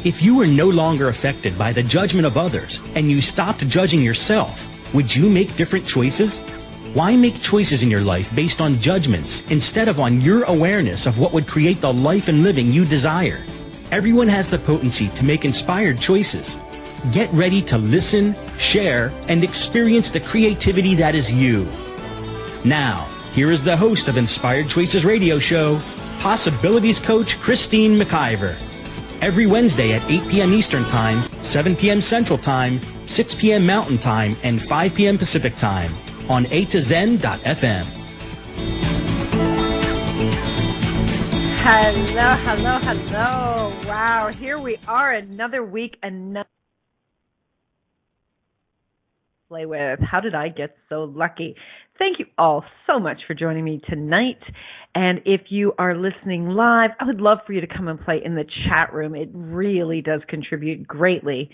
If you were no longer affected by the judgment of others and you stopped judging yourself, would you make different choices? Why make choices in your life based on judgments instead of on your awareness of what would create the life and living you desire? Everyone has the potency to make inspired choices. Get ready to listen, share, and experience the creativity that is you. Now, here is the host of Inspired Choices Radio Show, Possibilities Coach Christine McIver. Every Wednesday at 8 p.m. Eastern Time, 7 p.m. Central Time, 6 p.m. Mountain Time, and 5 p.m. Pacific Time on A2Zen.fm. Hello. Wow, here we are, another week, another play with. How did I get so lucky? Thank you all so much for joining me tonight. And if you are listening live, I would love for you to come and play in the chat room. It really does contribute greatly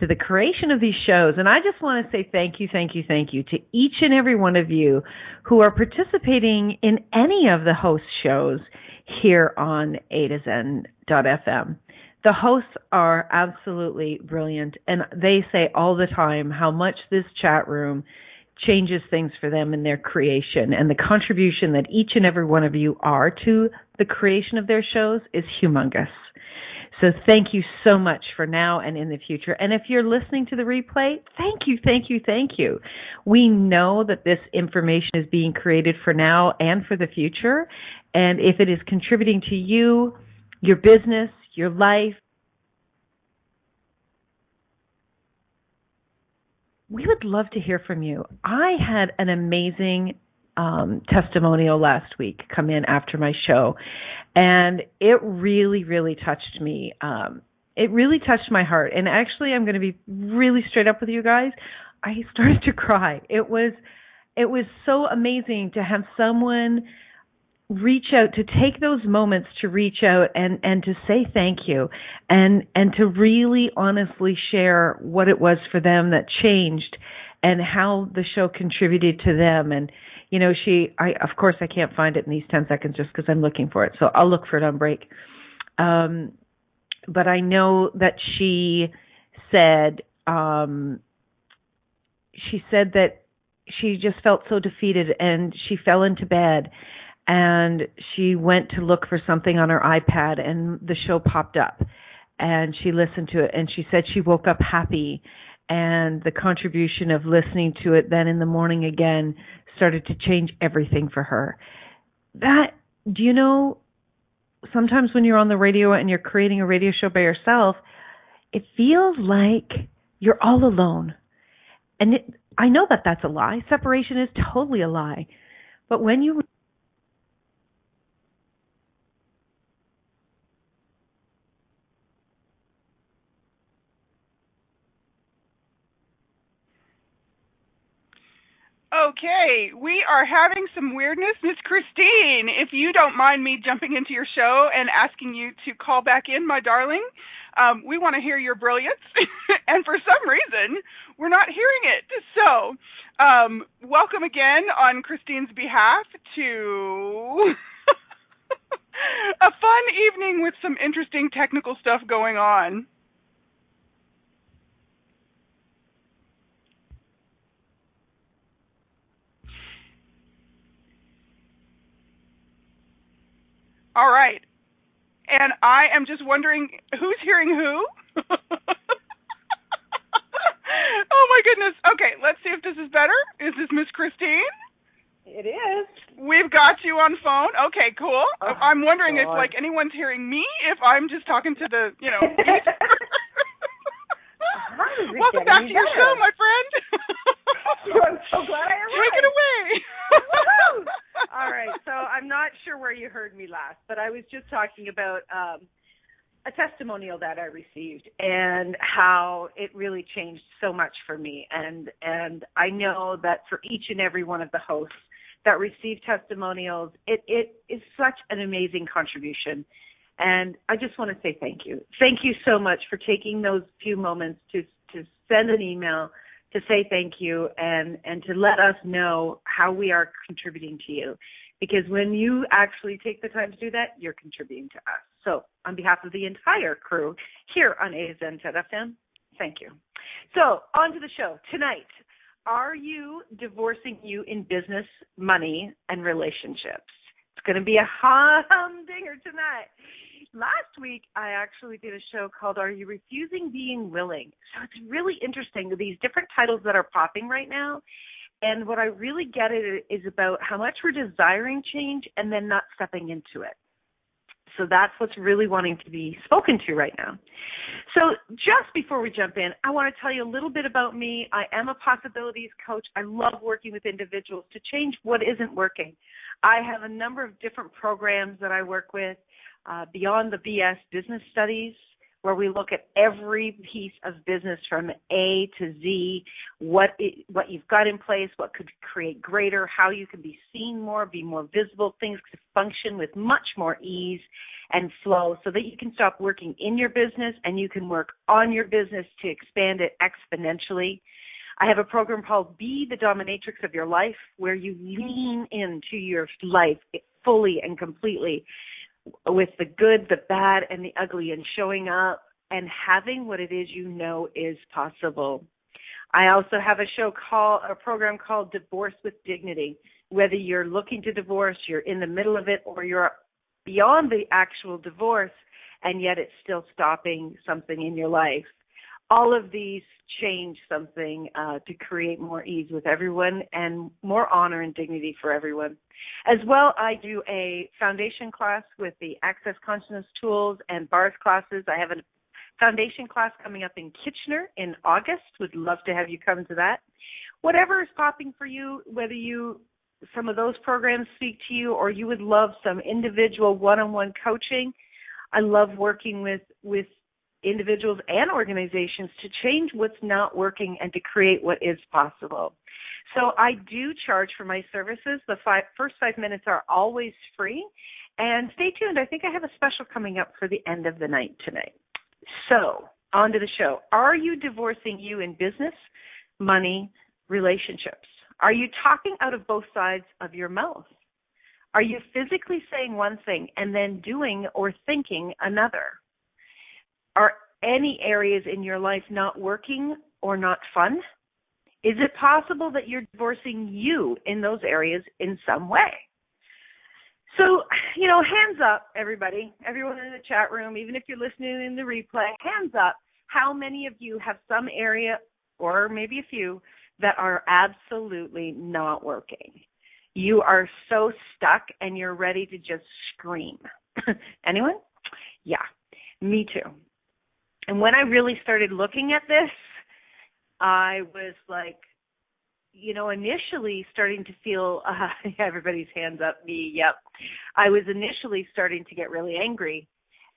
to the creation of these shows. And I just want to say thank you to each and every one of you who are participating in any of the host shows here on A2Zen.fm. The hosts are absolutely brilliant, and they say all the time how much this chat room changes things for them in their creation, and the contribution that each and every one of you are to the creation of their shows is humongous. So thank you so much for now and in the future. And if you're listening to the replay, thank you. We know that this information is being created for now and for the future. And if it is contributing to you, your business, your life, we would love to hear from you. I had an amazing testimonial last week come in after my show, and it really touched me. It really touched my heart. And actually, I'm going to be really straight up with you guys. I started to cry. It was so amazing to have someone reach out, to take those moments to reach out and to say thank you and to really honestly share what it was for them that changed and how the show contributed to them. And, you know, of course I can't find it in these 10 seconds just because I'm looking for it. So I'll look for it on break. But I know that she said that she just felt so defeated and she fell into bed. And she went to look for something on her iPad, and the show popped up. And she listened to it, and she said she woke up happy. And the contribution of listening to it then in the morning again started to change everything for her. Do you know, sometimes when you're on the radio and you're creating a radio show by yourself, it feels like you're all alone. And I know that that's a lie. Separation is totally a lie. But when you Okay, we are having some weirdness. Miss Christine, if you don't mind me jumping into your show and asking you to call back in, my darling, we want to hear your brilliance, and for some reason, we're not hearing it. So, welcome again on Christine's behalf to a fun evening with some interesting technical stuff going on. All right. And I am just wondering who's hearing who? Oh, my goodness. Okay, let's see if this is better. Is this Miss Christine? It is. We've got you on phone. Okay, cool. Oh, I'm wondering God. if, anyone's hearing me, if I'm just talking to the, Welcome back to your show, my friend. I'm so glad I arrived. Take it away. All right, so I'm not sure where you heard me last, but I was just talking about a testimonial that I received and how it really changed so much for me. And I know that for each and every one of the hosts that receive testimonials, it is such an amazing contribution. And I just want to say thank you. Thank you so much for taking those few moments to send an email, to say thank you, and to let us know how we are contributing to you. Because when you actually take the time to do that, you're contributing to us. So on behalf of the entire crew here on AZN-FM, thank you. So on to the show tonight. Are you divorcing you in business, money, and relationships? It's going to be a humdinger tonight. Last week, I actually did a show called Are You Refusing Being Willing? So it's really interesting, these different titles that are popping right now. And what I really get it is about how much we're desiring change and then not stepping into it. So that's what's really wanting to be spoken to right now. So just before we jump in, I want to tell you a little bit about me. I am a possibilities coach. I love working with individuals to change what isn't working. I have a number of different programs that I work with, Beyond the BS Business Studies, where we look at every piece of business from A to Z, what you've got in place, what could create greater, how you can be seen more, be more visible, things could function with much more ease and flow so that you can stop working in your business and you can work on your business to expand it exponentially. I have a program called Be the Dominatrix of Your Life, where you lean into your life fully and completely, with the good, the bad, and the ugly, and showing up and having what it is you know is possible. I also have a program called Divorce with Dignity. Whether you're looking to divorce, you're in the middle of it, or you're beyond the actual divorce, and yet it's still stopping something in your life. All of these change something to create more ease with everyone and more honor and dignity for everyone. As well, I do a foundation class with the Access Consciousness Tools and bars classes. I have a foundation class coming up in Kitchener in August. Would love to have you come to that. Whatever is popping for you, whether some of those programs speak to you or you would love some individual one-on-one coaching, I love working with individuals and organizations to change what's not working and to create what is possible. So I do charge for my services. The first 5 minutes are always free. And stay tuned. I think I have a special coming up for the end of the night tonight. So on to the show. Are you divorcing you in business, money, relationships? Are you talking out of both sides of your mouth? Are you physically saying one thing and then doing or thinking another? Are any areas in your life not working or not fun? Is it possible that you're divorcing you in those areas in some way? So, hands up, everybody, everyone in the chat room, even if you're listening in the replay, hands up, how many of you have some area, or maybe a few, that are absolutely not working? You are so stuck and you're ready to just scream. Anyone? Yeah, me too. And when I really started looking at this, I was like, initially starting to feel, everybody's hands up, me, yep. I was initially starting to get really angry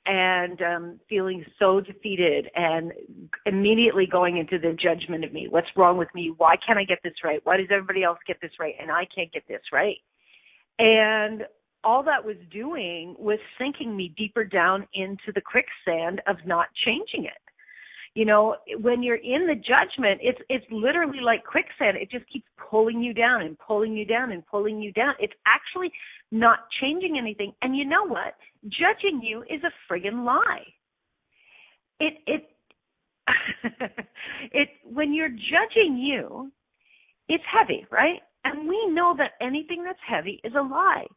and feeling so defeated and immediately going into the judgment of me. What's wrong with me? Why can't I get this right? Why does everybody else get this right and I can't get this right? And all that was doing was sinking me deeper down into the quicksand of not changing it. When you're in the judgment, it's literally like quicksand. It just keeps pulling you down and pulling you down and pulling you down. It's actually not changing anything. And you know what? Judging you is a friggin' lie. When you're judging you, it's heavy, right? And we know that anything that's heavy is a lie.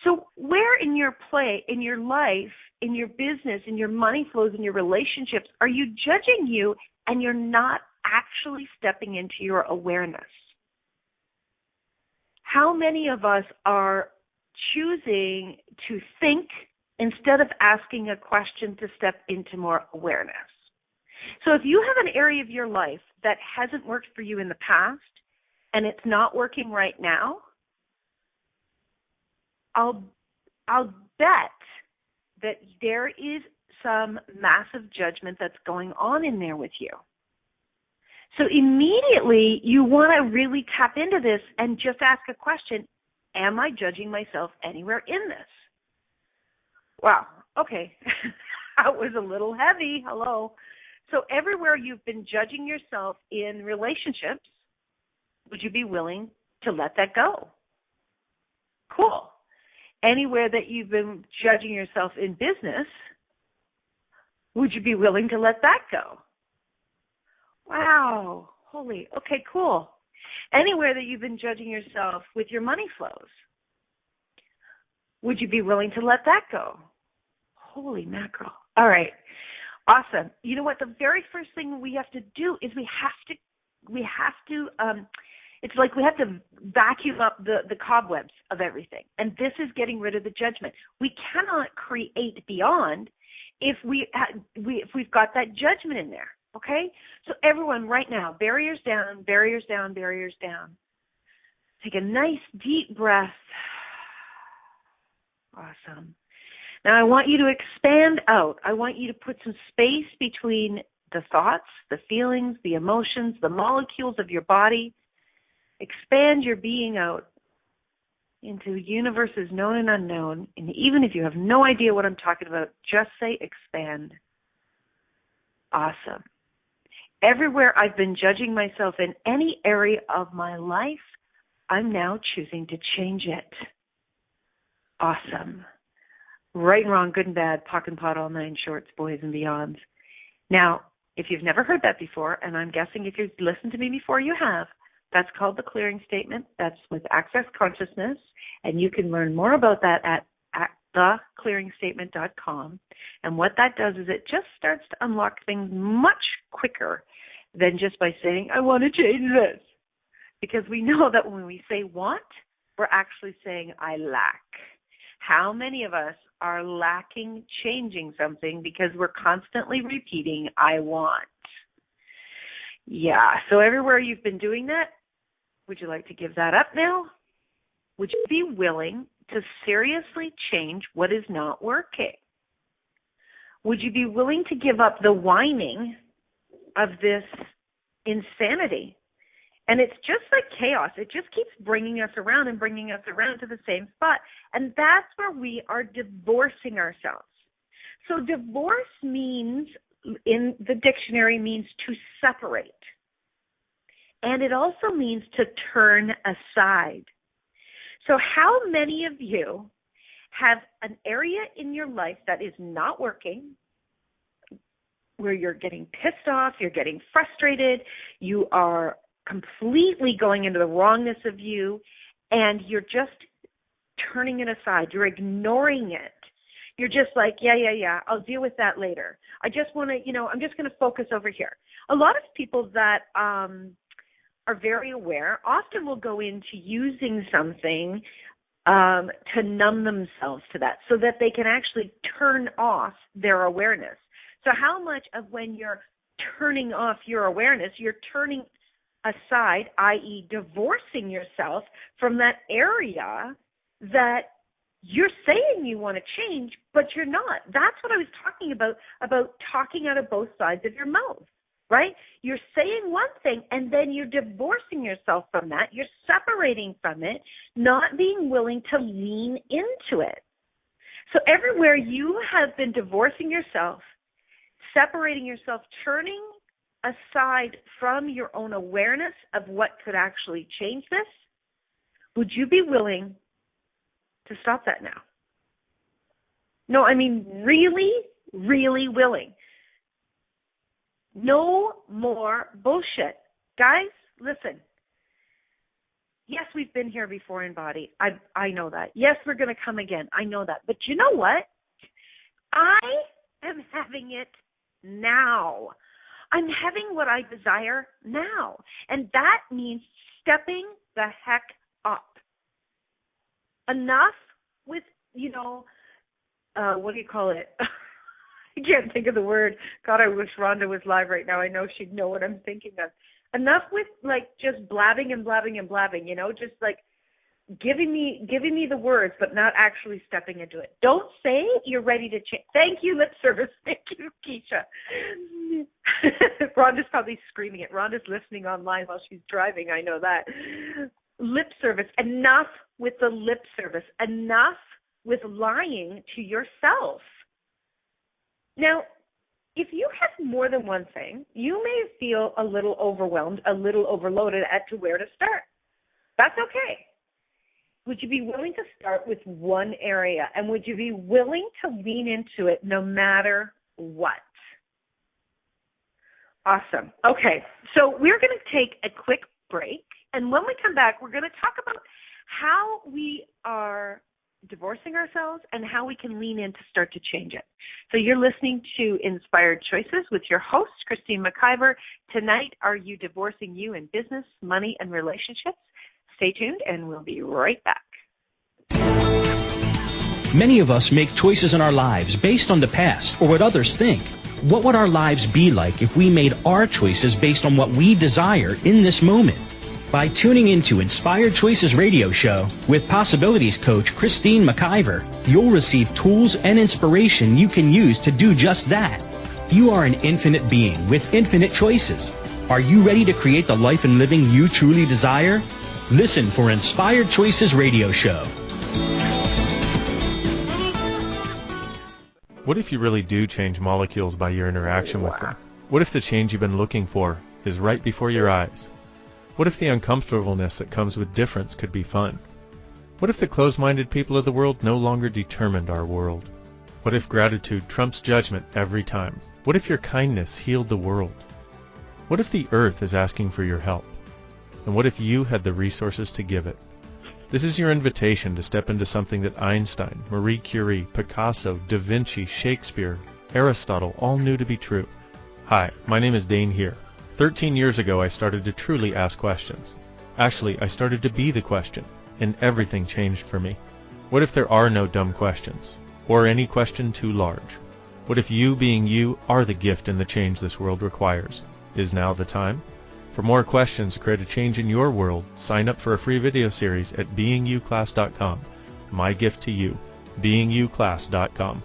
So where in your play, in your life, in your business, in your money flows, in your relationships, are you judging you and you're not actually stepping into your awareness? How many of us are choosing to think instead of asking a question to step into more awareness? So if you have an area of your life that hasn't worked for you in the past and it's not working right now, I'll bet that there is some massive judgment that's going on in there with you. So immediately you want to really tap into this and just ask a question, am I judging myself anywhere in this? Wow, okay, that was a little heavy, hello. So everywhere you've been judging yourself in relationships, would you be willing to let that go? Cool. Anywhere that you've been judging yourself in business, would you be willing to let that go? Wow. Holy. Okay, cool. Anywhere that you've been judging yourself with your money flows, would you be willing to let that go? Holy mackerel. All right. Awesome. You know what? The very first thing we have to do is it's like we have to vacuum up the cobwebs of everything. And this is getting rid of the judgment. We cannot create beyond if we've got that judgment in there. Okay? So everyone right now, barriers down, barriers down, barriers down. Take a nice deep breath. Awesome. Now I want you to expand out. I want you to put some space between the thoughts, the feelings, the emotions, the molecules of your body. Expand your being out into universes known and unknown. And even if you have no idea what I'm talking about, just say expand. Awesome. Everywhere I've been judging myself in any area of my life, I'm now choosing to change it. Awesome. Right and wrong, good and bad, POC and POD, all nine shorts, boys and beyonds. Now, if you've never heard that before, and I'm guessing if you've listened to me before, you have, that's called the clearing statement. That's with Access Consciousness, and you can learn more about that at theclearingstatement.com. And what that does is it just starts to unlock things much quicker than just by saying, I want to change this. Because we know that when we say want, we're actually saying I lack. How many of us are lacking changing something because we're constantly repeating, I want? Yeah, so everywhere you've been doing that, would you like to give that up now? Would you be willing to seriously change what is not working? Would you be willing to give up the whining of this insanity? And it's just like chaos. It just keeps bringing us around and bringing us around to the same spot. And that's where we are divorcing ourselves. So divorce means, in the dictionary, means to separate. And it also means to turn aside. So how many of you have an area in your life that is not working, where you're getting pissed off, you're getting frustrated, you are completely going into the wrongness of you, and you're just turning it aside. You're ignoring it. You're just like, yeah, I'll deal with that later. I just want to, I'm just going to focus over here. A lot of people that are very aware often will go into using something to numb themselves to that so that they can actually turn off their awareness. So how much of when you're turning off your awareness, you're turning aside, i.e. divorcing yourself from that area that you're saying you want to change, but you're not. That's what I was talking about talking out of both sides of your mouth, right? You're saying one thing, and then you're divorcing yourself from that. You're separating from it, not being willing to lean into it. So everywhere you have been divorcing yourself, separating yourself, turning aside from your own awareness of what could actually change this, would you be willing to stop that now? No, I mean really, really willing. No more bullshit. Guys, listen. Yes, we've been here before in body. I know that. Yes, we're going to come again. I know that. But you know what? I am having it now. I'm having what I desire now. And that means stepping the heck up. Enough with, what do you call it? I can't think of the word. God, I wish Rhonda was live right now. I know she'd know what I'm thinking of. Enough with just blabbing and blabbing and blabbing, just like giving me the words, but not actually stepping into it. Don't say you're ready to change. Thank you, lip service. Thank you, Keisha. Rhonda's probably screaming it. Rhonda's listening online while she's driving. I know that. Lip service. Enough with the lip service. Enough with lying to yourself. Now, if you have more than one thing, you may feel a little overwhelmed, a little overloaded as to where to start. That's okay. Would you be willing to start with one area? And would you be willing to lean into it no matter what? Awesome. Okay, so we're going to take a quick break. And when we come back, we're going to talk about how we are divorcing ourselves and how we can lean in to start to change it. So you're listening to Inspired Choices with your host, Christine McIver. Tonight, are you divorcing you in business, money, and relationships? Stay tuned, and we'll be right back. Many of us make choices in our lives based on the past or what others think. What would our lives be like if we made our choices based on what we desire in this moment? By tuning into Inspired Choices Radio Show with Possibilities Coach Christine McIver, you'll receive tools and inspiration you can use to do just that. You are an infinite being with infinite choices. Are you ready to create the life and living you truly desire? Listen for Inspired Choices Radio Show. What if you really do change molecules by your interaction with them? What if the change you've been looking for is right before your eyes? What if the uncomfortableness that comes with difference could be fun? What if the closed-minded people of the world no longer determined our world? What if gratitude trumps judgment every time? What if your kindness healed the world? What if the earth is asking for your help? And what if you had the resources to give it? This is your invitation to step into something that Einstein, Marie Curie, Picasso, Da Vinci, Shakespeare, Aristotle all knew to be true. Hi, my name is Dane here. 13 years ago, I started to truly ask questions. Actually, I started to be the question, and everything changed for me. What if there are no dumb questions, or any question too large? What if you being you are the gift and the change this world requires? Is now the time? For more questions to create a change in your world, sign up for a free video series at beingyouclass.com. My gift to you, beingyouclass.com.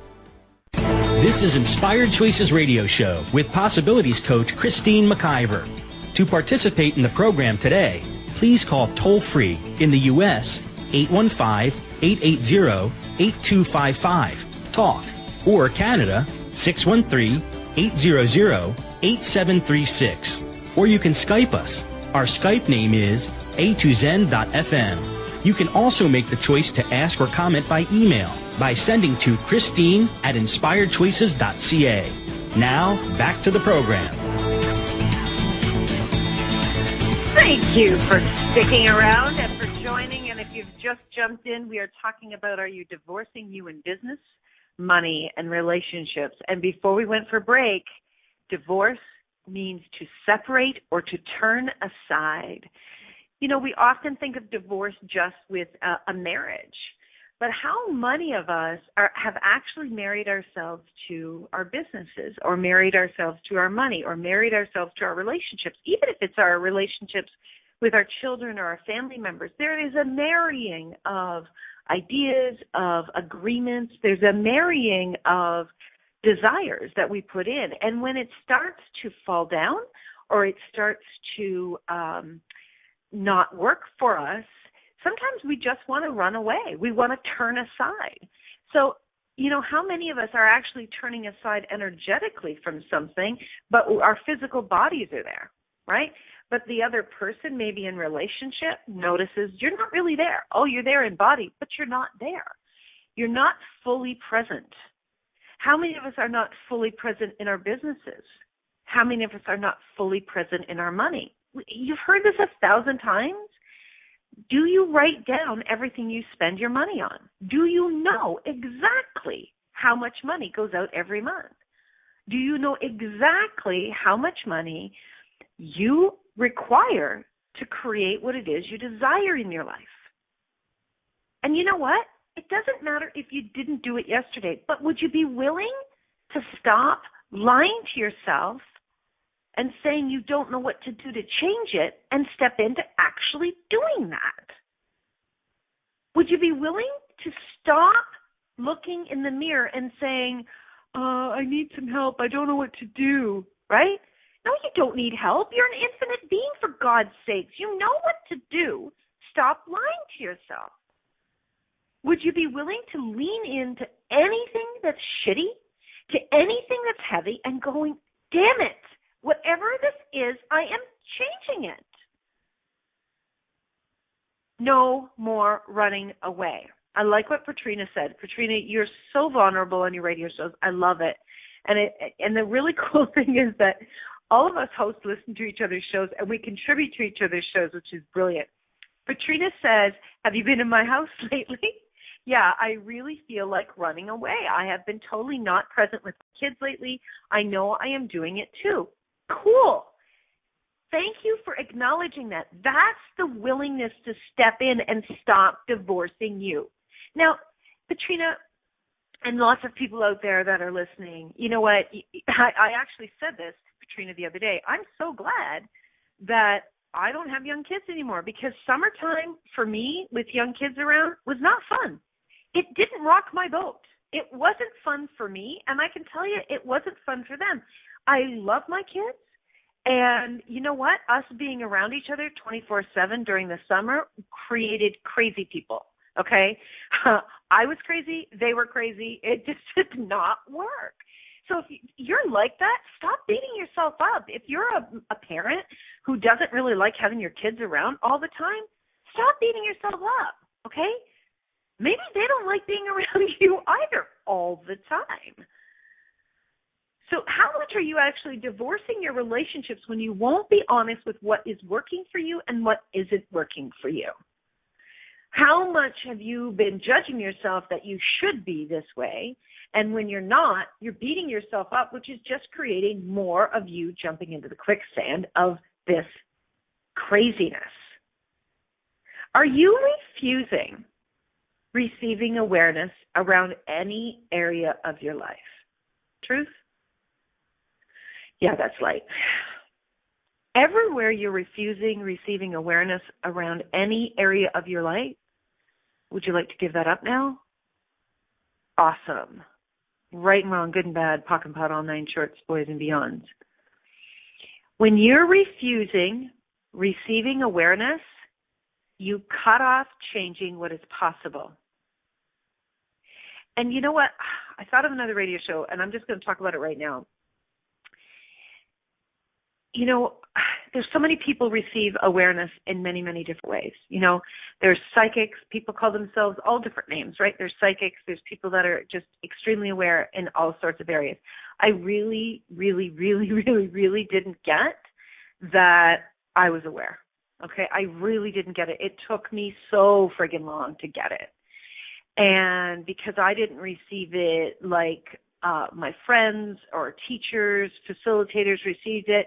This is Inspired Choices Radio Show with Possibilities Coach Christine McIver. To participate in the program today, please call toll-free in the U.S. 815-880-8255, TALK, or Canada 613-800-8736. Or you can Skype us. Our Skype name is a2zen.fm. You can also make the choice to ask or comment by email by sending to Christine@inspiredchoices.ca. Now, back to the program. Thank you for sticking around and for joining. And if you've just jumped in, we are talking about, are you divorcing you in business, money, and relationships? And before we went for break, divorce means to separate or to turn aside. You know, we often think of divorce just with a marriage, but how many of us have actually married ourselves to our businesses, or married ourselves to our money, or married ourselves to our relationships? Even if it's our relationships with our children or our family members, there is a marrying of ideas, of agreements. There's a marrying of desires that we put in. And when it starts to fall down, or it starts to not work for us, sometimes we just want to run away. We want to turn aside. So, you know, how many of us are actually turning aside energetically from something, but our physical bodies are there, right? But the other person, maybe in relationship, notices you're not really there. Oh, you're there in body, but you're not there. You're not fully present. How many of us are not fully present in our businesses? How many of us are not fully present in our money? You've heard this 1,000 times. Do you write down everything you spend your money on? Do you know exactly how much money goes out every month? Do you know exactly how much money you require to create what it is you desire in your life? And you know what? It doesn't matter if you didn't do it yesterday, but would you be willing to stop lying to yourself and saying you don't know what to do to change it and step into actually doing that? Would you be willing to stop looking in the mirror and saying, I need some help, I don't know what to do, right? No, you don't need help. You're an infinite being, for God's sakes. You know what to do. Stop lying to yourself. Would you be willing to lean into anything that's shitty, to anything that's heavy, and going, damn it, whatever this is, I am changing it? No more running away. I like what Patrina said. Patrina, you're so vulnerable on your radio shows. I love it. And the really cool thing is that all of us hosts listen to each other's shows, and we contribute to each other's shows, which is brilliant. Patrina says, have you been in my house lately? Yeah, I really feel like running away. I have been totally not present with kids lately. I know I am doing it too. Cool. Thank you for acknowledging that. That's the willingness to step in and stop divorcing you. Now, Patrina, and lots of people out there that are listening, you know what? I actually said this to Patrina the other day. I'm so glad that I don't have young kids anymore, because summertime for me with young kids around was not fun. It didn't rock my boat. It wasn't fun for me, and I can tell you it wasn't fun for them. I love my kids, and you know what? Us being around each other 24/7 during the summer created crazy people, okay? I was crazy. They were crazy. It just did not work. So if you're like that, stop beating yourself up. If you're a parent who doesn't really like having your kids around all the time, stop beating yourself up, okay? Maybe they don't like being around you either all the time. So how much are you actually divorcing your relationships when you won't be honest with what is working for you and what isn't working for you? How much have you been judging yourself that you should be this way, and when you're not, you're beating yourself up, which is just creating more of you jumping into the quicksand of this craziness? Are you refusing receiving awareness around any area of your life? Truth? Yeah, that's light. Everywhere you're refusing receiving awareness around any area of your life, would you like to give that up now? Awesome. Right and wrong, good and bad, pock and pot, all nine shorts, boys and beyonds. When you're refusing receiving awareness, you cut off changing what is possible. And you know what? I thought of another radio show, and I'm just going to talk about it right now. You know, there's so many people receive awareness in many, many different ways. You know, there's psychics. People call themselves all different names, right? There's psychics. There's people that are just extremely aware in all sorts of areas. I really, really, really, really, really didn't get that I was aware. Okay? I really didn't get it. It took me so friggin' long to get it. And because I didn't receive it like my friends or teachers, facilitators received it,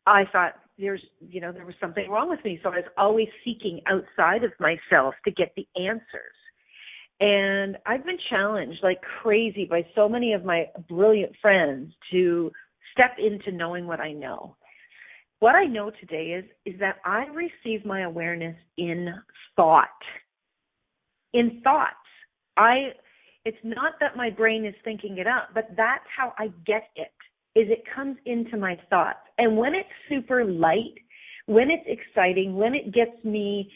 I thought there was something wrong with me. So I was always seeking outside of myself to get the answers. And I've been challenged like crazy by so many of my brilliant friends to step into knowing what I know. What I know today is that I receive my awareness in thought. In thoughts. It's not that my brain is thinking it up, but that's how I get it, is it comes into my thoughts. And when it's super light, when it's exciting, when it gets me,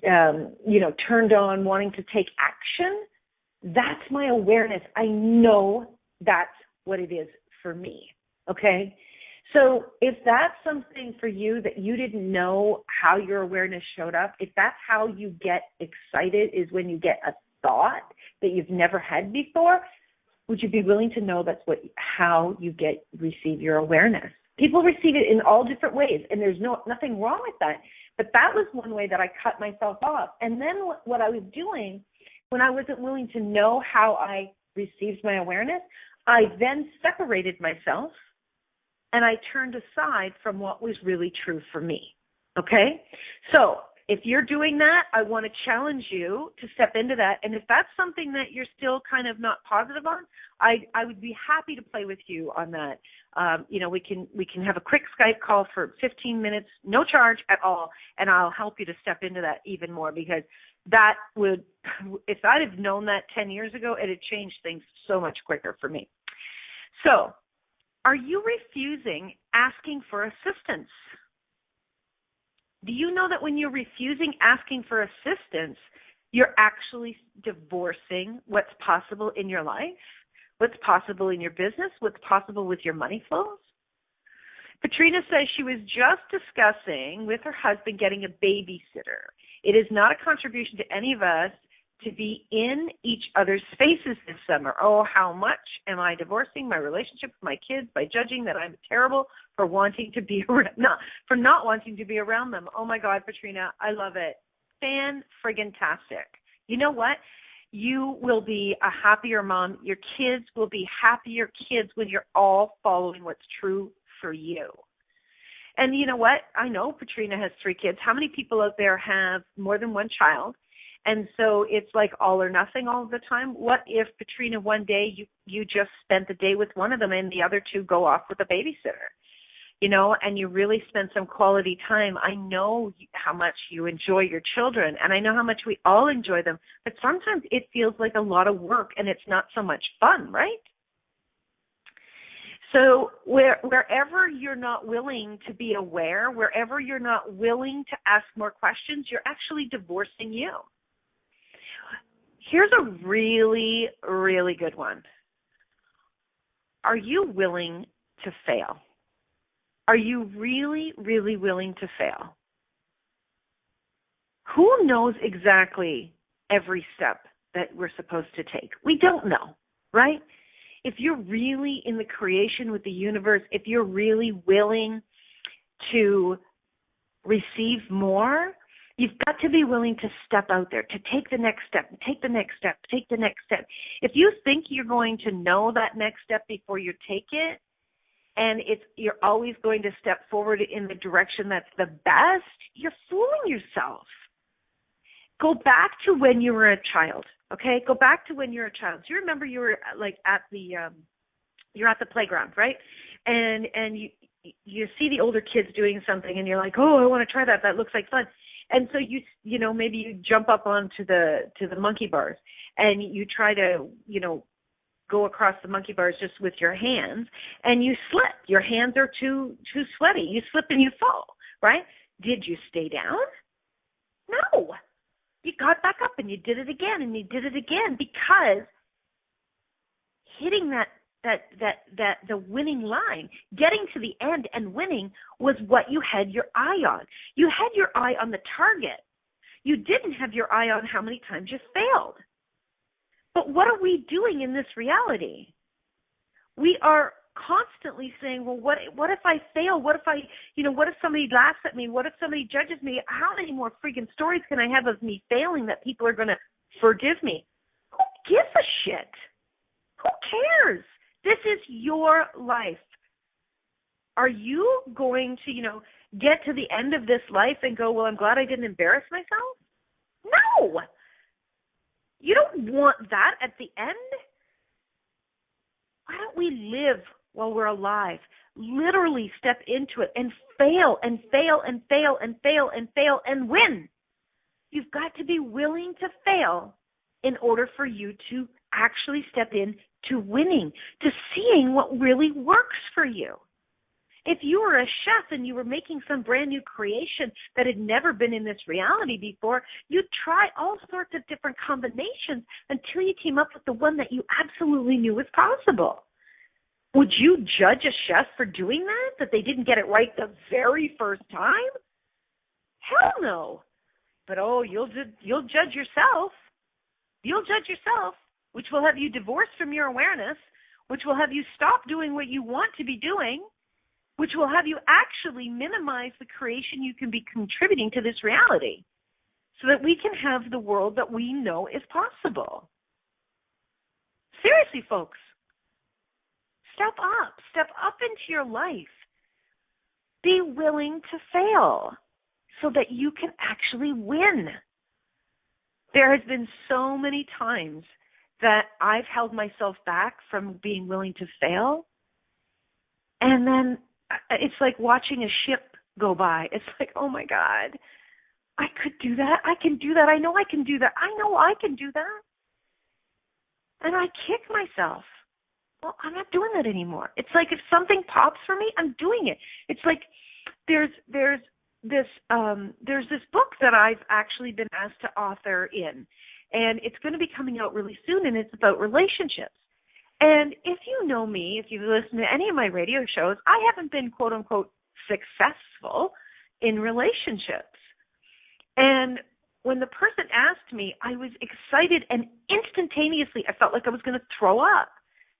turned on, wanting to take action, that's my awareness. I know that's what it is for me, okay? So if that's something for you that you didn't know how your awareness showed up, if that's how you get excited is when you get a thought that you've never had before, would you be willing to know that's how you receive your awareness? People receive it in all different ways, and there's nothing wrong with that. But that was one way that I cut myself off. And then what I was doing when I wasn't willing to know how I received my awareness, I then separated myself and I turned aside from what was really true for me. Okay? So if you're doing that, I want to challenge you to step into that. And if that's something that you're still kind of not positive on, I would be happy to play with you on that. We can have a quick Skype call for 15 minutes, no charge at all, and I'll help you to step into that even more, because that would, if I'd have known that 10 years ago, it had changed things so much quicker for me. So, are you refusing asking for assistance? Do you know that when you're refusing asking for assistance, you're actually divorcing what's possible in your life, what's possible in your business, what's possible with your money flows? Patrina says she was just discussing with her husband getting a babysitter. It is not a contribution to any of us to be in each other's spaces this summer. Oh, how much am I divorcing my relationship with my kids by judging that I'm terrible for wanting to be not wanting to be around them. Oh my God, Patrina, I love it. Fan-friggin-tastic. You know what? You will be a happier mom. Your kids will be happier kids when you're all following what's true for you. And you know what? I know Patrina has 3 kids. How many people out there have more than one child? And so it's like all or nothing all the time. What if, Patrina, one day you just spent the day with one of them and the other 2 go off with a babysitter, you know, and you really spend some quality time? I know how much you enjoy your children, and I know how much we all enjoy them, but sometimes it feels like a lot of work and it's not so much fun, right? So wherever you're not willing to be aware, wherever you're not willing to ask more questions, you're actually divorcing you. Here's a really, really good one. Are you willing to fail? Are you really, really willing to fail? Who knows exactly every step that we're supposed to take? We don't know, right? If you're really in the creation with the universe, if you're really willing to receive more, you've got to be willing to step out there, to take the next step, take the next step, take the next step. If you think you're going to know that next step before you take it, and you're always going to step forward in the direction that's the best, you're fooling yourself. Go back to when you were a child, okay? Go back to when you're a child. Do you remember you were like you're at the playground, right? And you see the older kids doing something, and you're like, oh, I want to try that. That looks like fun. And so you know, maybe you jump up onto the monkey bars and you try to, you know, go across the monkey bars just with your hands, and you slip. Your hands are too sweaty. You slip and you fall, right? Did you stay down? No. You got back up and you did it again and you did it again, because hitting the winning line, getting to the end and winning was what you had your eye on. You had your eye on the target. You didn't have your eye on how many times you failed. But what are we doing in this reality? We are constantly saying, well, what if I fail? What if what if somebody laughs at me? What if somebody judges me? How many more freaking stories can I have of me failing that people are going to forgive me? Who gives a shit? Who cares? This is your life. Are you going to, get to the end of this life and go, well, I'm glad I didn't embarrass myself? No. You don't want that at the end. Why don't we live while we're alive? Literally step into it and fail and fail and fail and fail and fail and win. You've got to be willing to fail in order for you to actually step in to winning, to seeing what really works for you. If you were a chef and you were making some brand new creation that had never been in this reality before, you'd try all sorts of different combinations until you came up with the one that you absolutely knew was possible. Would you judge a chef for doing that they didn't get it right the very first time? Hell no. But you'll judge yourself. You'll judge yourself, which will have you divorced from your awareness, which will have you stop doing what you want to be doing, which will have you actually minimize the creation you can be contributing to this reality so that we can have the world that we know is possible. Seriously, folks, step up into your life. Be willing to fail so that you can actually win. There has been so many times that I've held myself back from being willing to fail, and then it's like watching a ship go by. It's like, oh my God, I could do that. I can do that. I know I can do that. I know I can do that. And I kick myself. Well, I'm not doing that anymore. It's like if something pops for me, I'm doing it. It's like there's this book that I've actually been asked to author in, and it's going to be coming out really soon, and it's about relationships. And if you know me, if you've listened to any of my radio shows, I haven't been, quote unquote, successful in relationships. And when the person asked me, I was excited, and instantaneously I felt like I was going to throw up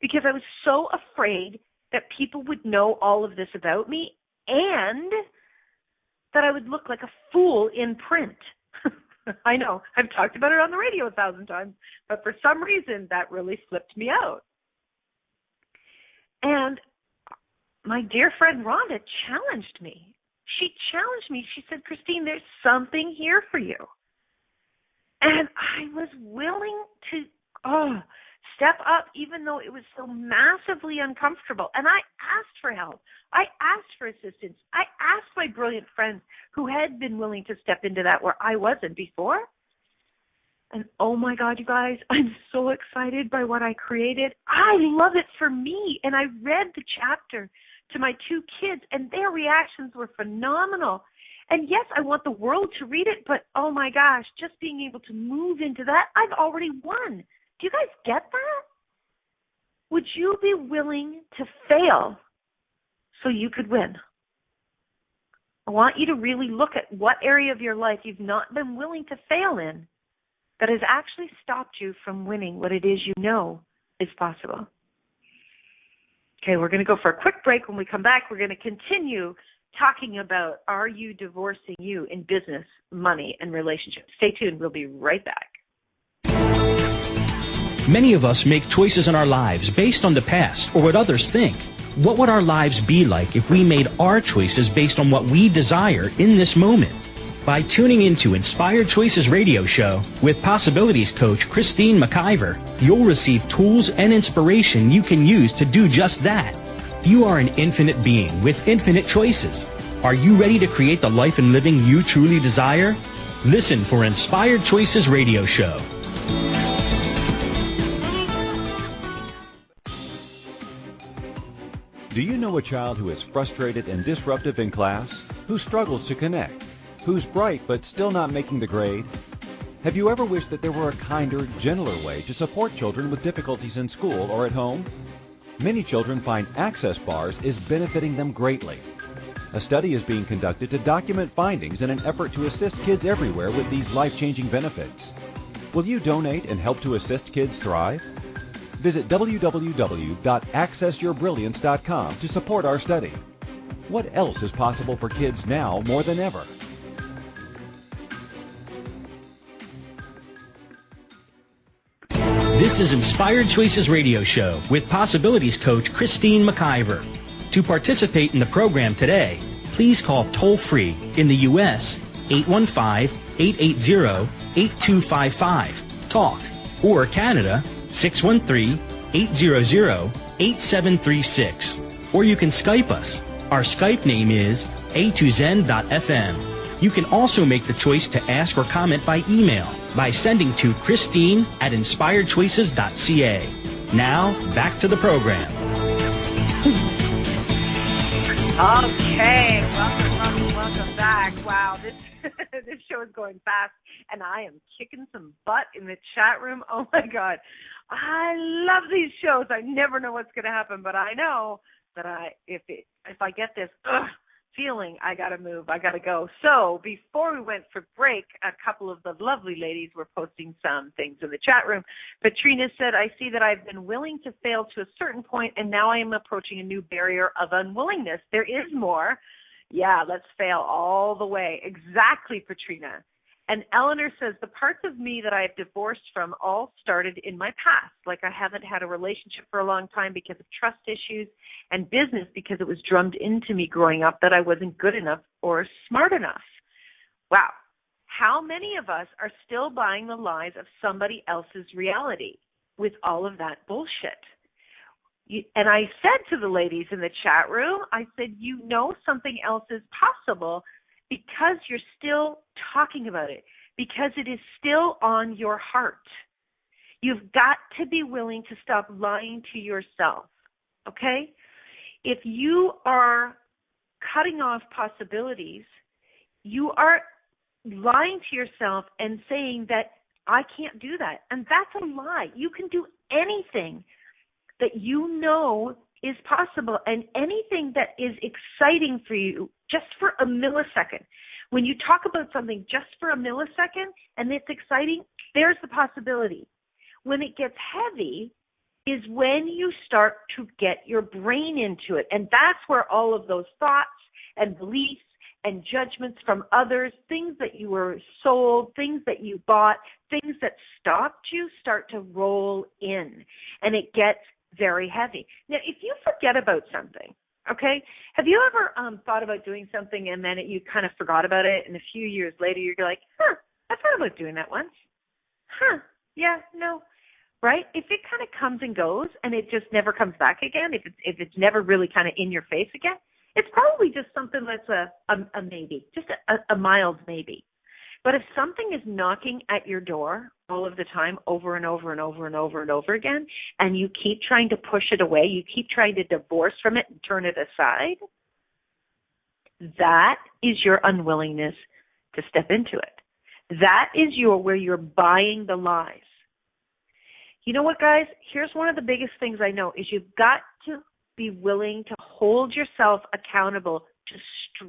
because I was so afraid that people would know all of this about me and that I would look like a fool in print. I know, I've talked about it on the radio 1,000 times, but for some reason that really flipped me out. And my dear friend Rhonda challenged me. She challenged me. She said, Christine, there's something here for you. And I was willing to step up, even though it was so massively uncomfortable. And I asked for help. I asked for assistance. I asked my brilliant friends who had been willing to step into that where I wasn't before. And oh my God, you guys, I'm so excited by what I created. I love it for me. And I read the chapter to my 2 kids, and their reactions were phenomenal. And yes, I want the world to read it, but oh my gosh, just being able to move into that, I've already won. Do you guys get that? Would you be willing to fail so you could win? I want you to really look at what area of your life you've not been willing to fail in that has actually stopped you from winning what it is you know is possible. Okay, we're going to go for a quick break. When we come back, we're going to continue talking about, are you divorcing you in business, money, and relationships? Stay tuned. We'll be right back. Many of us make choices in our lives based on the past or what others think. What would our lives be like if we made our choices based on what we desire in this moment? By tuning into Inspired Choices Radio Show with Possibilities Coach Christine McIver, you'll receive tools and inspiration you can use to do just that. You are an infinite being with infinite choices. Are you ready to create the life and living you truly desire? Listen for Inspired Choices Radio Show. Do you know a child who is frustrated and disruptive in class? Who struggles to connect? Who's bright but still not making the grade? Have you ever wished that there were a kinder, gentler way to support children with difficulties in school or at home? Many children find access bars is benefiting them greatly. A study is being conducted to document findings in an effort to assist kids everywhere with these life-changing benefits. Will you donate and help to assist kids thrive? Visit www.accessyourbrilliance.com to support our study. What else is possible for kids now more than ever? This is Inspired Choices Radio Show with Possibilities Coach Christine McIver. To participate in the program today, please call toll-free in the U.S. 815-880-8255, TALK, or Canada 613-800-8736. Or you can Skype us. Our Skype name is a2zen.fm. You can also make the choice to ask or comment by email by sending to Christine@inspiredchoices.ca. Now, back to the program. Okay, welcome back. Wow, this show is going fast, and I am kicking some butt in the chat room. Oh my God, I love these shows. I never know what's going to happen, but I know that if I get this feeling, I got to move, I got to go. So before we went for break, a couple of the lovely ladies were posting some things in the chat room. Patrina said, I see that I've been willing to fail to a certain point, and now I am approaching a new barrier of unwillingness. There is more. Yeah, let's fail all the way. Exactly, Patrina. And Eleanor says, the parts of me that I've divorced from all started in my past. Like I haven't had a relationship for a long time because of trust issues, and business because it was drummed into me growing up that I wasn't good enough or smart enough. Wow. How many of us are still buying the lies of somebody else's reality with all of that bullshit? And I said to the ladies in the chat room, I said, you know something else is possible because you're still talking about it, because it is still on your heart. You've got to be willing to stop lying to yourself, okay? If you are cutting off possibilities, you are lying to yourself and saying that I can't do that. And that's a lie. You can do anything that you know is possible, and anything that is exciting for you just for a millisecond. When you talk about something just for a millisecond and it's exciting, there's the possibility. When it gets heavy is when you start to get your brain into it. And that's where all of those thoughts and beliefs and judgments from others, things that you were sold, things that you bought, things that stopped you start to roll in, and it gets very heavy. Now, if you forget about something, okay, have you ever thought about doing something and then you kind of forgot about it, and a few years later you're like, I thought about doing that once. Yeah, no. Right? If it kind of comes and goes and it just never comes back again, if it's never really kind of in your face again, it's probably just something that's a maybe, just a mild maybe. But if something is knocking at your door all of the time, over and over and over and over and over again, and you keep trying to push it away, you keep trying to divorce from it and turn it aside, that is your unwillingness to step into it. That is where you're buying the lies. You know what, guys? Here's one of the biggest things I know is you've got to be willing to hold yourself accountable, to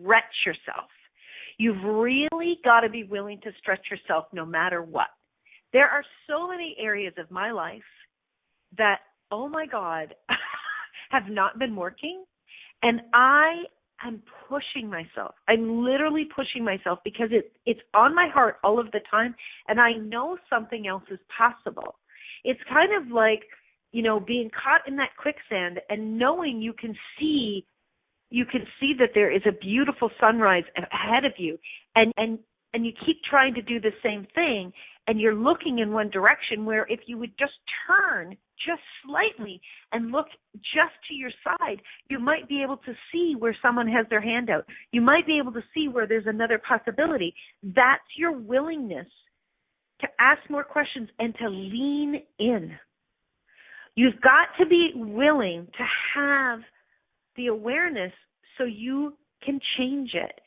stretch yourself. You've really got to be willing to stretch yourself no matter what. There are so many areas of my life that, oh my God, have not been working, and I am pushing myself. I'm literally pushing myself because it's on my heart all of the time, and I know something else is possible. It's kind of like, being caught in that quicksand and knowing you can see that there is a beautiful sunrise ahead of you, and you keep trying to do the same thing, and you're looking in one direction where if you would just turn just slightly and look just to your side, you might be able to see where someone has their hand out. You might be able to see where there's another possibility. That's your willingness to ask more questions and to lean in. You've got to be willing to have the awareness so you can change it.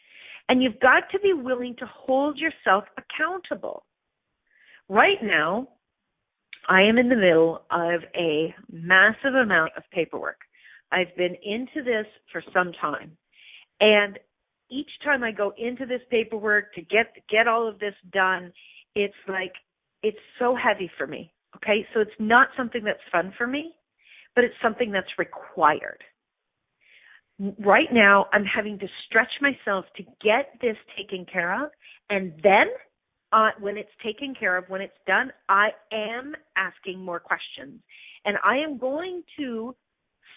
And you've got to be willing to hold yourself accountable. Right now, I am in the middle of a massive amount of paperwork. I've been into this for some time. And each time I go into this paperwork to get all of this done, it's like, it's so heavy for me, okay? So it's not something that's fun for me, but it's something that's required. Right now, I'm having to stretch myself to get this taken care of, and then when it's taken care of, when it's done, I am asking more questions. And I am going to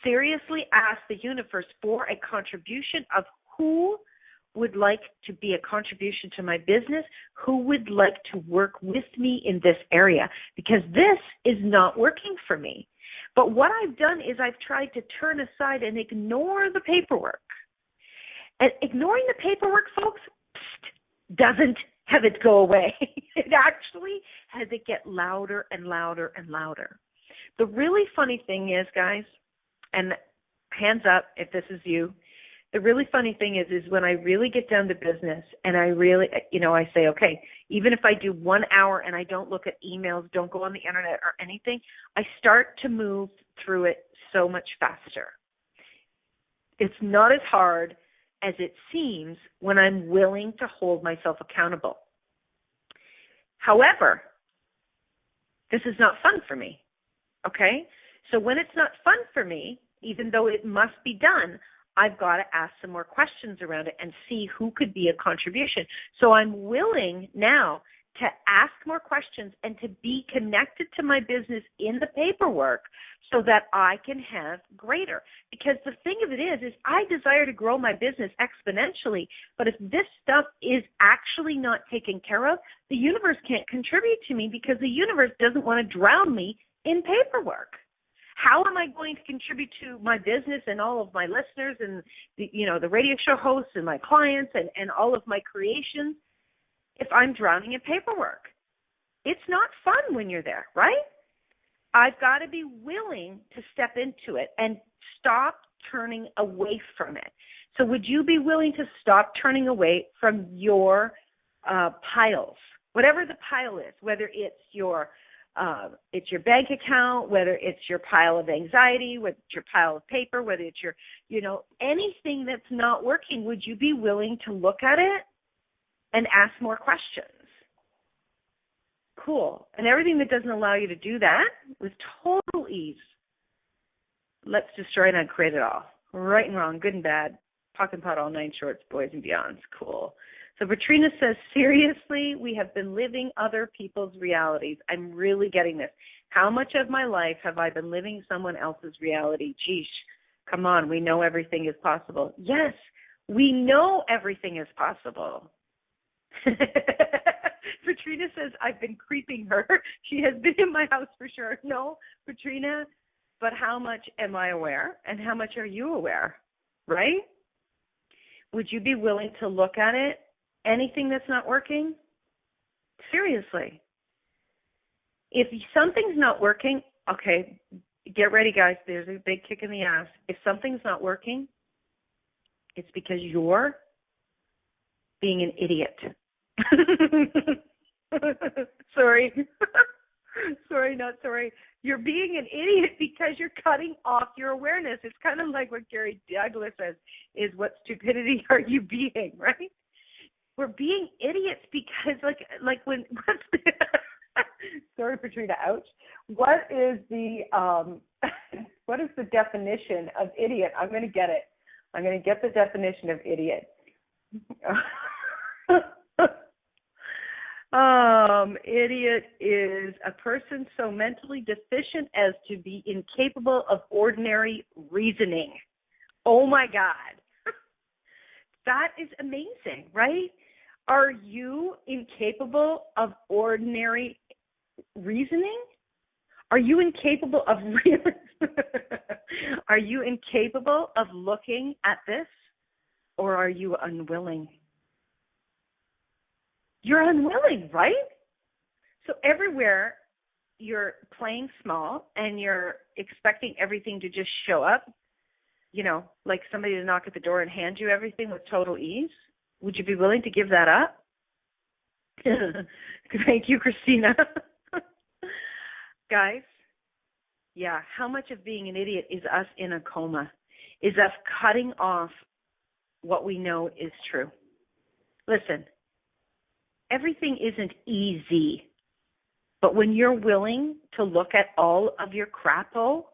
seriously ask the universe for a contribution of who would like to be a contribution to my business, who would like to work with me in this area, because this is not working for me. But what I've done is I've tried to turn aside and ignore the paperwork. And ignoring the paperwork, folks, doesn't have it go away. It actually has it get louder and louder and louder. The really funny thing is, guys, and hands up if this is you, the really funny thing is when I really get down to business and I really, I say, okay, even if I do 1 hour and I don't look at emails, don't go on the internet or anything, I start to move through it so much faster. It's not as hard as it seems when I'm willing to hold myself accountable. However, this is not fun for me, okay? So when it's not fun for me, even though it must be done, I've got to ask some more questions around it and see who could be a contribution. So I'm willing now to ask more questions and to be connected to my business in the paperwork so that I can have greater. Because the thing of it is I desire to grow my business exponentially, but if this stuff is actually not taken care of, the universe can't contribute to me because the universe doesn't want to drown me in paperwork. How am I going to contribute to my business and all of my listeners and the radio show hosts and my clients and all of my creations if I'm drowning in paperwork? It's not fun when you're there, right? I've got to be willing to step into it and stop turning away from it. So would you be willing to stop turning away from your piles, whatever the pile is, whether it's your bank account, whether it's your pile of anxiety, whether it's your pile of paper, whether it's your, anything that's not working, would you be willing to look at it and ask more questions. Cool. And everything that doesn't allow you to do that with total ease, let's destroy and uncreate it all. Right and wrong, good and bad, pock and pot, all nine shorts, boys and beyonds. Cool. So Patrina says, seriously, we have been living other people's realities. I'm really getting this. How much of my life have I been living someone else's reality? Geesh, come on, we know everything is possible. Yes, we know everything is possible. Patrina says, I've been creeping her. She has been in my house for sure. No, Patrina, but how much am I aware and how much are you aware, right? Would you be willing to look at it? Anything that's not working? Seriously. If something's not working, okay, get ready, guys. There's a big kick in the ass. If something's not working, it's because you're being an idiot. Sorry. Sorry, not sorry. You're being an idiot because you're cutting off your awareness. It's kind of like what Gary Douglas says, is what stupidity are you being, right? We're being idiots because like when sorry, Patrina, ouch. What is the definition of idiot? I'm going to get it. I'm going to get the definition of idiot. Idiot is a person so mentally deficient as to be incapable of ordinary reasoning. Oh my God. That is amazing, right? Are you incapable of ordinary reasoning? Are you incapable of Are you incapable of looking at this, or are you unwilling? You're unwilling, right? So everywhere you're playing small and you're expecting everything to just show up, you know, like somebody to knock at the door and hand you everything with total ease. Would you be willing to give that up? Thank you, Christina. Guys, yeah, how much of being an idiot is us in a coma, is us cutting off what we know is true? Listen, everything isn't easy, but when you're willing to look at all of your crapco,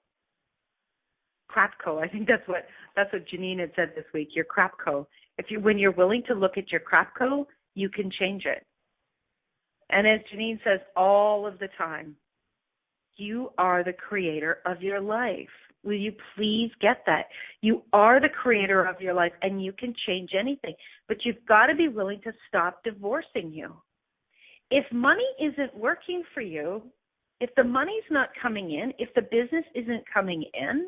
I think that's what Janine had said this week, your crapco. When you're willing to look at your crapco, you can change it. And as Janine says all of the time, you are the creator of your life. Will you please get that? You are the creator of your life, and you can change anything. But you've got to be willing to stop divorcing you. If money isn't working for you, if the money's not coming in, if the business isn't coming in,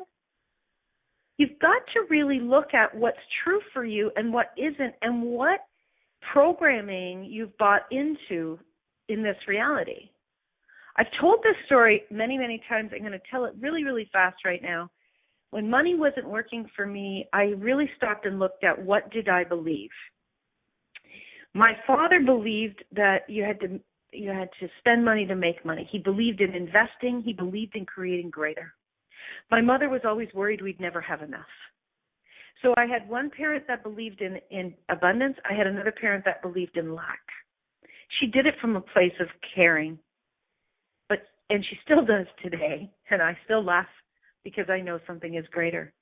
you've got to really look at what's true for you and what isn't, and what programming you've bought into in this reality. I've told this story many, many times. I'm going to tell it really, really fast right now. When money wasn't working for me, I really stopped and looked at what did I believe. My father believed that you had to spend money to make money. He believed in investing. He believed in creating greater. My mother was always worried we'd never have enough. So I had one parent that believed in abundance. I had another parent that believed in lack. She did it from a place of caring. And she still does today, and I still laugh because I know something is greater.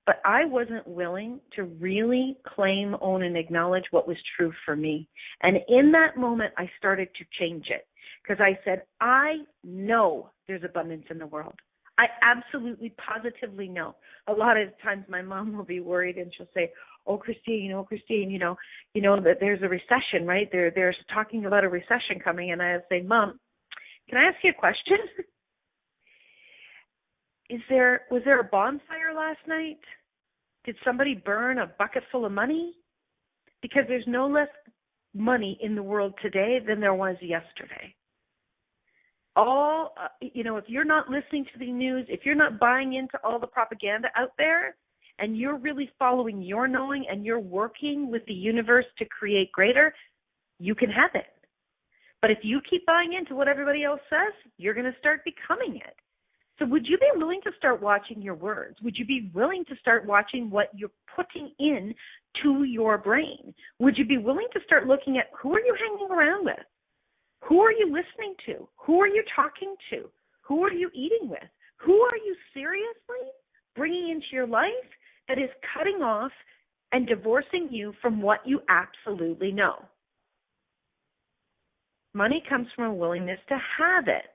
But I wasn't willing to really claim, own, and acknowledge what was true for me. And in that moment, I started to change it because I said, I know there's abundance in the world. I absolutely, positively know. A lot of times my mom will be worried and she'll say, oh, Christine, you know that there's a recession, right? They're talking about a recession coming. And I say, Mom, can I ask you a question? Was there a bonfire last night? Did somebody burn a bucket full of money? Because there's no less money in the world today than there was yesterday. If you're not listening to the news, if you're not buying into all the propaganda out there, and you're really following your knowing and you're working with the universe to create greater, you can have it. But if you keep buying into what everybody else says, you're going to start becoming it. So would you be willing to start watching your words? Would you be willing to start watching what you're putting in to your brain? Would you be willing to start looking at who are you hanging around with? Who are you listening to? Who are you talking to? Who are you eating with? Who are you seriously bringing into your life that is cutting off and divorcing you from what you absolutely know? Money comes from a willingness to have it.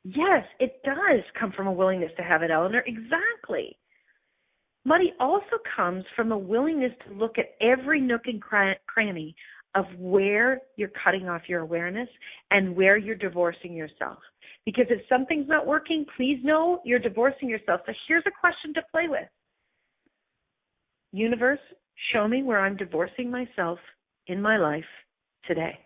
Yes, it does come from a willingness to have it, Eleanor. Exactly. Money also comes from a willingness to look at every nook and cranny of where you're cutting off your awareness and where you're divorcing yourself. Because if something's not working, please know you're divorcing yourself. So here's a question to play with. Universe, show me where I'm divorcing myself in my life today.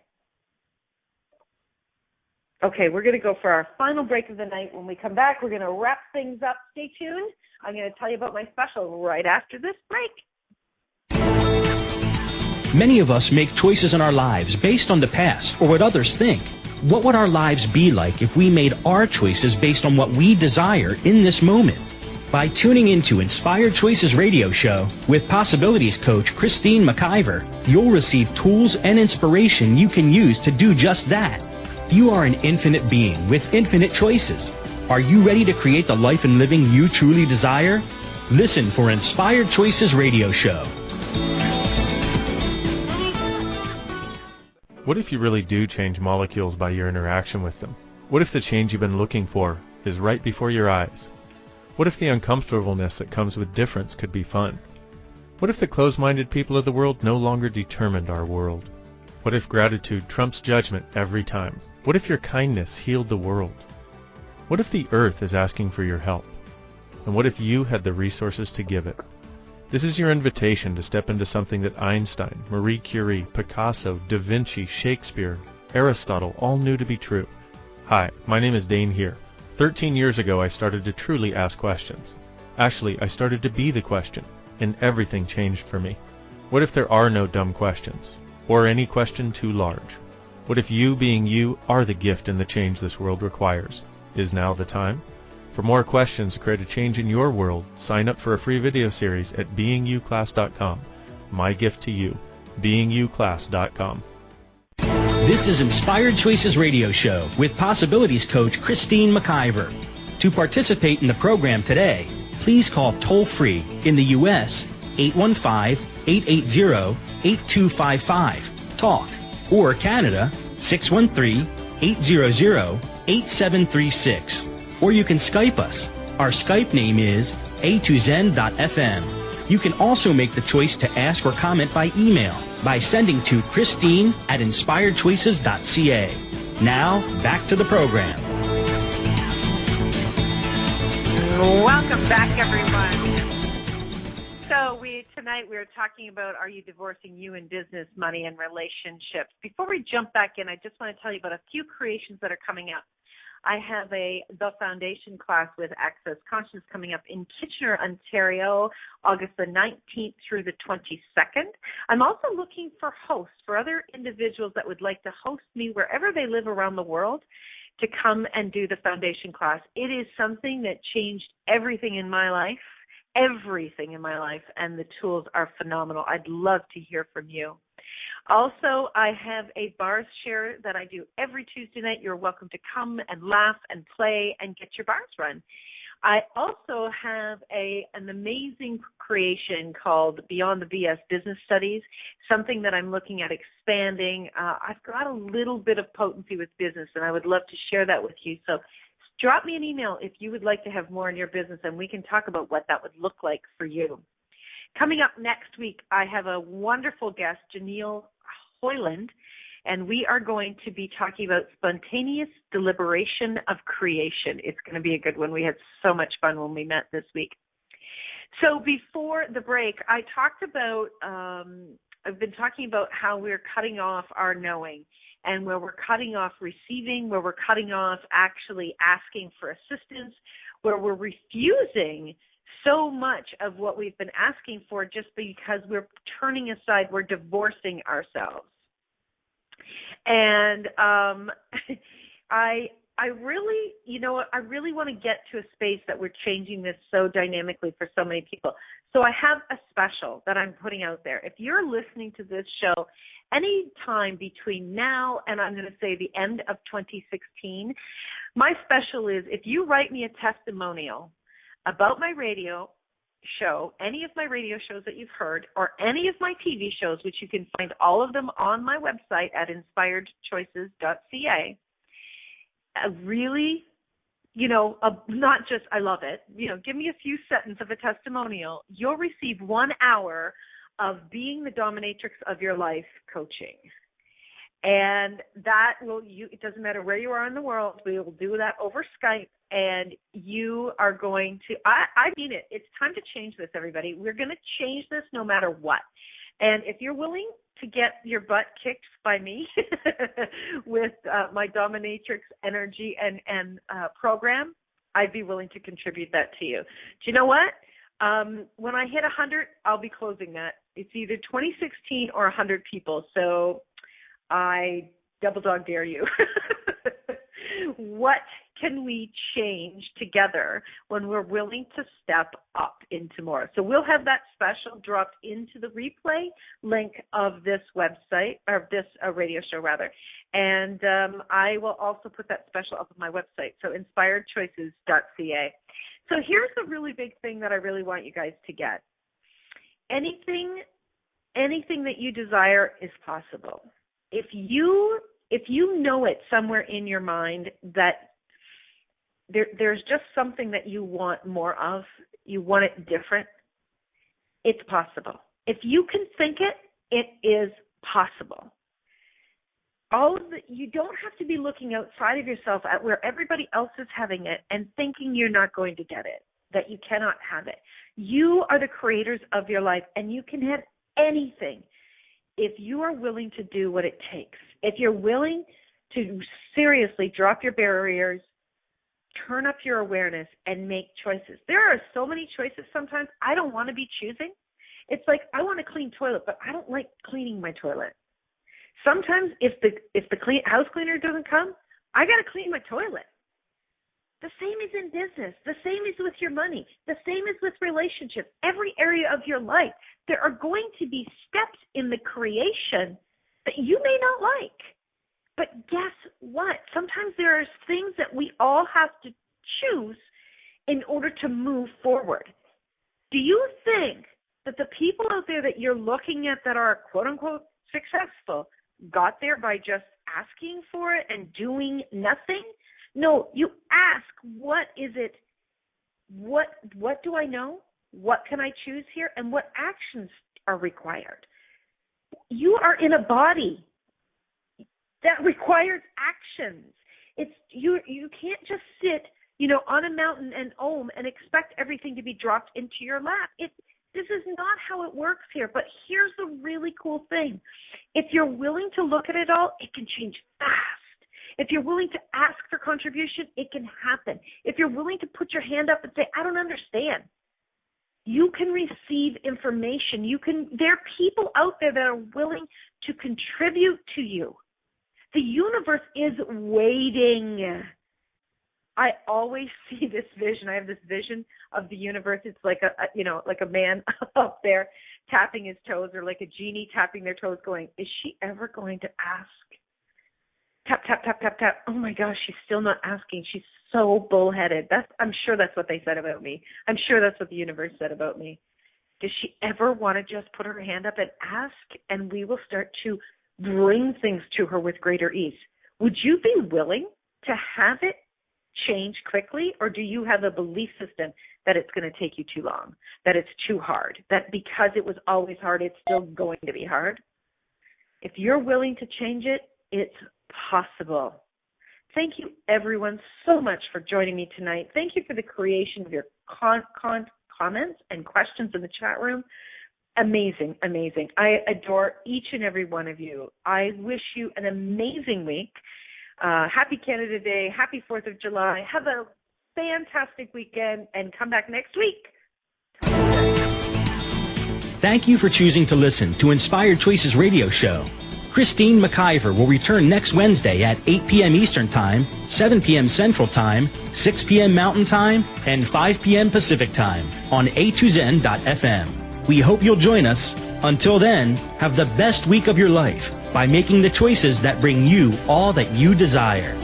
Okay, we're going to go for our final break of the night. When we come back, we're going to wrap things up. Stay tuned. I'm going to tell you about my special right after this break. Many of us make choices in our lives based on the past or what others think. What would our lives be like if we made our choices based on what we desire in this moment? By tuning into Inspired Choices Radio Show with Possibilities Coach Christine McIver, you'll receive tools and inspiration you can use to do just that. You are an infinite being with infinite choices. Are you ready to create the life and living you truly desire? Listen for Inspired Choices Radio Show. What if you really do change molecules by your interaction with them? What if the change you've been looking for is right before your eyes? What if the uncomfortableness that comes with difference could be fun? What if the closed-minded people of the world no longer determined our world? What if gratitude trumps judgment every time? What if your kindness healed the world? What if the earth is asking for your help? And what if you had the resources to give it? This is your invitation to step into something that Einstein, Marie Curie, Picasso, Da Vinci, Shakespeare, Aristotle all knew to be true. Hi, my name is Dane here. 13 years ago, I started to truly ask questions. Actually, I started to be the question, and everything changed for me. What if there are no dumb questions, or any question too large? What if you being you are the gift and the change this world requires? Is now the time? For more questions to create a change in your world, sign up for a free video series at beingyouclass.com. My gift to you, beingyouclass.com. This is Inspired Choices Radio Show with Possibilities Coach Christine McIver. To participate in the program today, please call toll-free in the U.S. 815-880-8255, TALK, or Canada 613-800-8736. Or you can Skype us. Our Skype name is a2zen.fm. You can also make the choice to ask or comment by email by sending to Christine@inspiredchoices.ca. Now, back to the program. Welcome back, everyone. So tonight we were talking about, are you divorcing you in business, money, and relationships? Before we jump back in, I just want to tell you about a few creations that are coming up. I have The Foundation class with Access Conscious coming up in Kitchener, Ontario, August the 19th through the 22nd. I'm also looking for hosts, for other individuals that would like to host me wherever they live around the world to come and do the Foundation class. It is something that changed everything in my life, and the tools are phenomenal. I'd love to hear from you. Also, I have a bars share that I do every Tuesday night. You're welcome to come and laugh and play and get your bars run. I also have an amazing creation called Beyond the BS Business Studies, something that I'm looking at expanding. I've got a little bit of potency with business, and I would love to share that with you. So drop me an email if you would like to have more in your business, and we can talk about what that would look like for you. Coming up next week, I have a wonderful guest, Janelle Hoyland, and we are going to be talking about spontaneous deliberation of creation. It's going to be a good one. We had so much fun when we met this week. So before the break, I've been talking about how we're cutting off our knowing, and where we're cutting off receiving, where we're cutting off actually asking for assistance, where we're refusing so much of what we've been asking for just because we're turning aside, we're divorcing ourselves. And I I really want to get to a space that we're changing this so dynamically for so many people. So I have a special that I'm putting out there. If you're listening to this show any time between now and I'm going to say the end of 2016, my special is if you write me a testimonial about my radio show, any of my radio shows that you've heard, or any of my TV shows, which you can find all of them on my website at inspiredchoices.ca, really, not just I love it, give me a few sentences of a testimonial. You'll receive 1 hour of being the dominatrix of your life coaching. And that it doesn't matter where you are in the world, we will do that over Skype, and you are going to, I mean it, it's time to change this, everybody. We're going to change this no matter what. And if you're willing to get your butt kicked by me with my dominatrix energy and program, I'd be willing to contribute that to you. Do you know what? When I hit 100, I'll be closing that. It's either 2016 or 100 people. So I double dog dare you. What can we change together when we're willing to step up into more? So we'll have that special dropped into the replay link of this website, or this radio show rather. And I will also put that special up on my website, so inspiredchoices.ca. So here's the really big thing that I really want you guys to get. Anything that you desire is possible. If you know it somewhere in your mind that there's just something that you want more of, you want it different, it's possible. If you can think it, it is possible. You don't have to be looking outside of yourself at where everybody else is having it and thinking you're not going to get it, that you cannot have it. You are the creators of your life, and you can have anything if you are willing to do what it takes. If you're willing to seriously drop your barriers, turn up your awareness, and make choices. There are so many choices sometimes I don't want to be choosing. It's like I want a clean toilet, but I don't like cleaning my toilet. Sometimes if the house cleaner doesn't come, I got to clean my toilet. The same is in business. The same is with your money. The same is with relationships. Every area of your life, there are going to be steps in the creation that you may not like. But guess what? Sometimes there are things that we all have to choose in order to move forward. Do you think that the people out there that you're looking at that are quote-unquote successful got there by just asking for it and doing nothing? No, you ask, what is it? What do I know? What can I choose here? And what actions are required? You are in a body that requires actions. It's you can't just sit, on a mountain and and expect everything to be dropped into your lap. This is not how it works here. But here's the really cool thing. If you're willing to look at it all, it can change fast. If you're willing to ask for contribution, it can happen. If you're willing to put your hand up and say, I don't understand, you can receive information. There are people out there that are willing to contribute to you. The universe is waiting. I always see this vision. I have this vision of the universe. It's like a man up there tapping his toes, or like a genie tapping their toes going, is she ever going to ask? Tap, tap, tap, tap, tap. Oh my gosh, she's still not asking. She's so bullheaded. I'm sure that's what they said about me. I'm sure that's what the universe said about me. Does she ever want to just put her hand up and ask, and we will start to bring things to her with greater ease? Would you be willing to have it change quickly, or do you have a belief system that it's going to take you too long, that it's too hard, that because it was always hard, it's still going to be hard? If you're willing to change it, it's possible. Thank you, everyone, so much for joining me tonight. Thank you for the creation of your comments and questions in the chat room. Amazing, amazing. I adore each and every one of you. I wish you an amazing week. Happy Canada Day. Happy 4th of July. Have a fantastic weekend, and come back next week. Thank you for choosing to listen to Inspired Choices Radio Show. Christine McIver will return next Wednesday at 8 p.m. Eastern Time, 7 p.m. Central Time, 6 p.m. Mountain Time, and 5 p.m. Pacific Time on A2Zen.fm. We hope you'll join us. Until then, have the best week of your life by making the choices that bring you all that you desire.